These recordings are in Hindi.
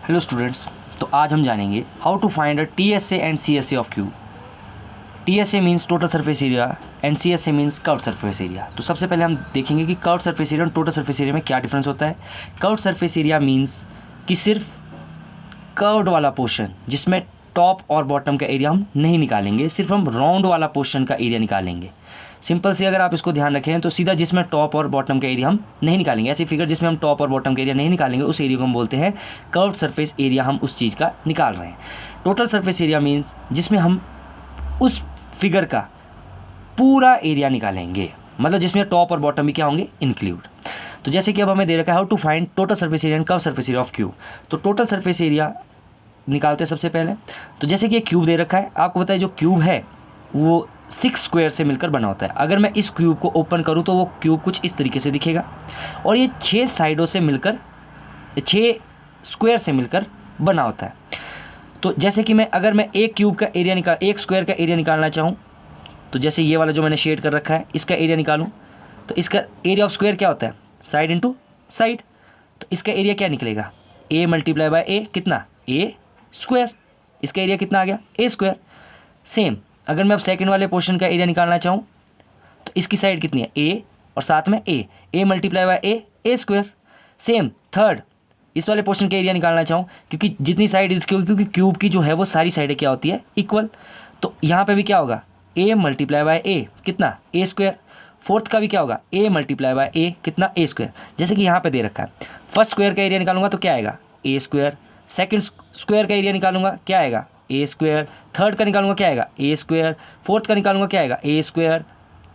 हेलो स्टूडेंट्स, तो आज हम जानेंगे how to find a TSA and CSA of cube. TSA means total surface area and CSA means curve surface area. तो सबसे पहले हम देखेंगे कि कर्व सरफेस एरिया और टोटल सरफेस एरिया में क्या डिफरेंस होता है। कर्व सरफेस एरिया मीन्स कि सिर्फ कर्व्ड वाला पोर्शन, जिसमें टॉप और बॉटम का एरिया हम नहीं निकालेंगे, सिर्फ हम राउंड वाला पोर्शन का एरिया निकालेंगे। सिंपल से अगर आप इसको ध्यान रखें तो सीधा जिसमें टॉप और बॉटम का एरिया हम नहीं निकालेंगे, ऐसी फिगर जिसमें हम टॉप और बॉटम का एरिया नहीं निकालेंगे, उस एरिया को हम बोलते हैं कर्व्ड सरफेस एरिया। हम उस चीज़ का निकाल रहे हैं। टोटल सरफेस एरिया मीन्स जिसमें हम उस फिगर का पूरा एरिया निकालेंगे, मतलब जिसमें टॉप और बॉटम भी क्या होंगे, इंक्लूड। तो जैसे कि अब हमें दे रखा है how to find total surface area and curve surface area of cube. तो टोटल सरफेस एरिया निकालते हैं सबसे पहले। तो जैसे कि ये क्यूब दे रखा है, आपको पता है जो क्यूब है वो 6 स्क्वायर से मिलकर बना होता है। अगर मैं इस क्यूब को ओपन करूं तो वो क्यूब कुछ इस तरीके से दिखेगा, और ये 6 साइडों से मिलकर, 6 स्क्वायर से मिलकर बना होता है। तो जैसे कि अगर मैं एक क्यूब का एरिया एक स्क्वायर का एरिया निकालना चाहूँ, तो जैसे ये वाला जो मैंने शेड कर रखा है इसका एरिया निकालूँ, तो इसका एरिया ऑफ स्क्वायर क्या होता है, साइड इंटू साइड। तो इसका एरिया क्या निकलेगा, ए मल्टीप्लाई बाय ए, कितना, ए स्क्वायर। इसका एरिया कितना आ गया, ए स्क्वायर। सेम अगर मैं अब सेकंड वाले पोर्शन का एरिया निकालना चाहूँ, तो इसकी साइड कितनी है, ए और साथ में a multiply by a square. Same third, इस वाले पोर्शन का एरिया निकालना चाहूँ, क्योंकि जितनी साइड क्योंकि क्यूब की जो है वो सारी साइडें क्या होती है, इक्वल। तो यहाँ पे भी क्या होगा, ए मल्टीप्लाई बाय ए, कितना, ए स्क्वायर। फोर्थ का भी क्या होगा, ए मल्टीप्लाई बाय ए, कितना, ए स्क्वायर। जैसे कि यहाँ पे दे रखा है, फर्स्ट स्क्वायर का एरिया निकालूंगा तो क्या आएगा, ए स्क्वायर। सेकंड स्क्वायर का एरिया निकालूंगा क्या आएगा, ए स्क्वायर। थर्ड का निकालूंगा क्या आएगा, ए स्क्वायर। फोर्थ का निकालूंगा क्या आएगा, ए स्क्वायर।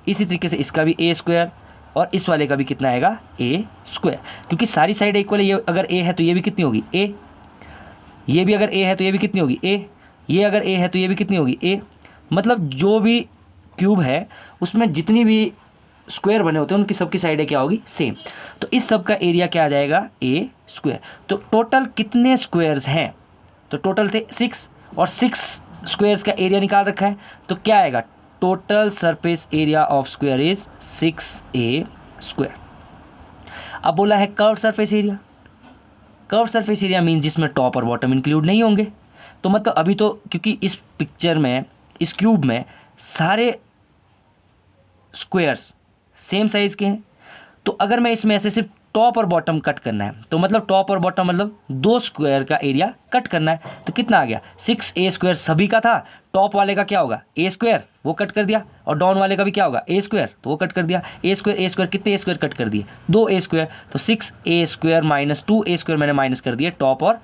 इसी तरीके से इसका भी ए स्क्वायर, और इस वाले का भी कितना आएगा, ए स्क्वायर। क्योंकि सारी साइड इक्वल है, ये अगर ए है तो ये भी कितनी होगी, ए। ये भी अगर ए है तो ये भी कितनी होगी, ए। ये अगर ए है तो ये भी कितनी होगी, ए। मतलब जो भी क्यूब है उसमें जितनी भी स्क्वायर बने होते हैं उनकी सबकी साइडें क्या होगी, सेम। तो इस सब का एरिया क्या आ जाएगा, ए स्क्वायर। तो टोटल कितने स्क्वायर्स हैं, तो टोटल थे 6, और 6 स्क्वायर्स का एरिया निकाल रखा है। तो क्या आएगा, total surface area of square is 6a square. अब बोला है curve surface area. Curve surface area mean जिसमें टॉप और बॉटम इंक्लूड नहीं होंगे। तो मतलब अभी तो क्योंकि इस पिक्चर में, इस क्यूब में सारे स्क्वायर्स सेम साइज़ के हैं, तो अगर मैं इसमें ऐसे सिर्फ टॉप और बॉटम कट करना है, तो मतलब टॉप और बॉटम मतलब 2 स्क्वायर का एरिया कट करना है, तो कितना आ गया, 6a स्क्वायर। सभी का था, टॉप वाले का क्या होगा, ए स्क्वायर, वो कट कर दिया, और डाउन वाले का भी क्या होगा, ए स्क्वायर, तो वो कट कर दिया। ए स्क्वायर कितने ए स्क्वायर कट कर दिए, 2a स्क्वायर। तो 6a square minus 2a square मैंने माइनस कर दिया टॉप और